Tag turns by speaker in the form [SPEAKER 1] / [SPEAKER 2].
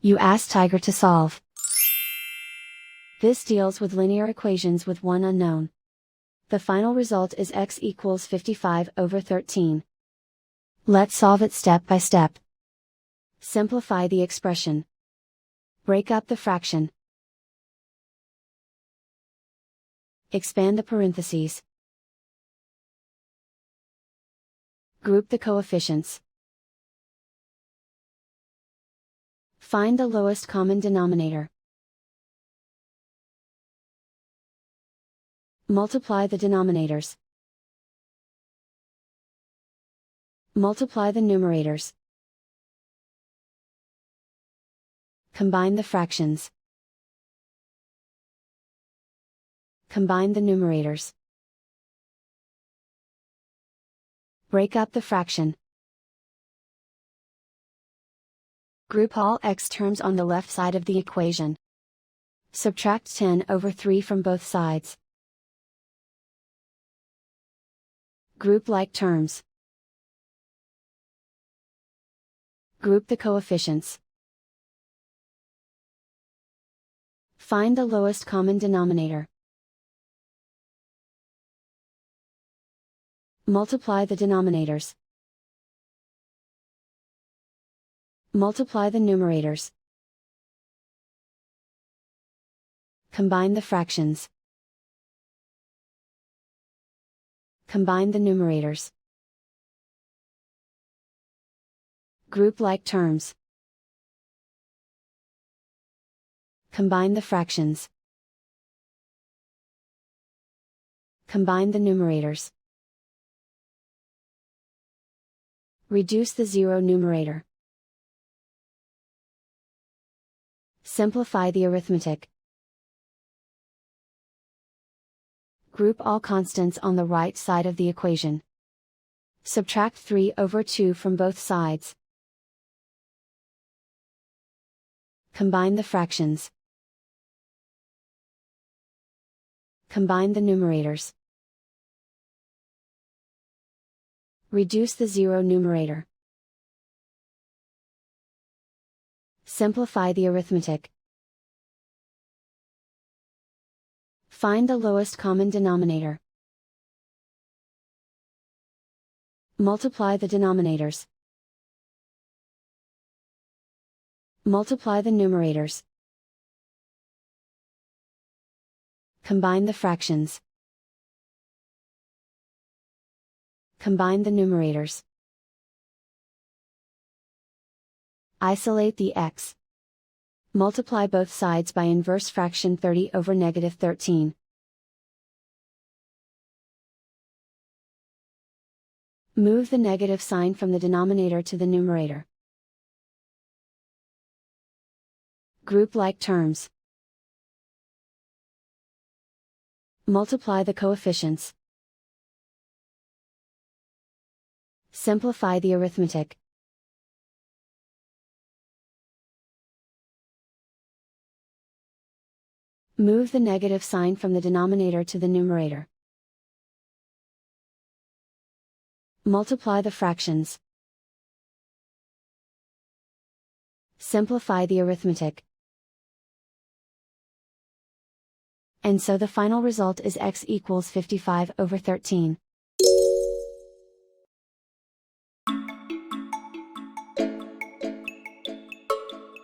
[SPEAKER 1] You ask Tiger to solve. This deals with linear equations with one unknown. The final result is x equals 55/13. Let's solve it step by step. Simplify the expression. Break up the fraction. Expand the parentheses. Group the coefficients. Find the lowest common denominator. Multiply the denominators. Multiply the numerators. Combine the fractions. Combine the numerators. Break up the fraction. Group all x terms on the left side of the equation. Subtract 10/3 from both sides. Group like terms. Group the coefficients. Find the lowest common denominator. Multiply the denominators. Multiply the numerators. Combine the fractions. Combine the numerators. Group like terms. Combine the fractions. Combine the numerators. Reduce the zero numerator. Simplify the arithmetic. Group all constants on the right side of the equation. Subtract 3/2 from both sides. Combine the fractions. Combine the numerators. Reduce the zero numerator. Simplify the arithmetic. Find the lowest common denominator. Multiply the denominators. Multiply the numerators. Combine the fractions. Combine the numerators. Isolate the x. Multiply both sides by inverse fraction 30/13. Move the negative sign from the denominator to the numerator. Group like terms. Multiply the coefficients. Simplify the arithmetic. Move the negative sign from the denominator to the numerator. Multiply the fractions. Simplify the arithmetic. And so the final result is x equals 55/13.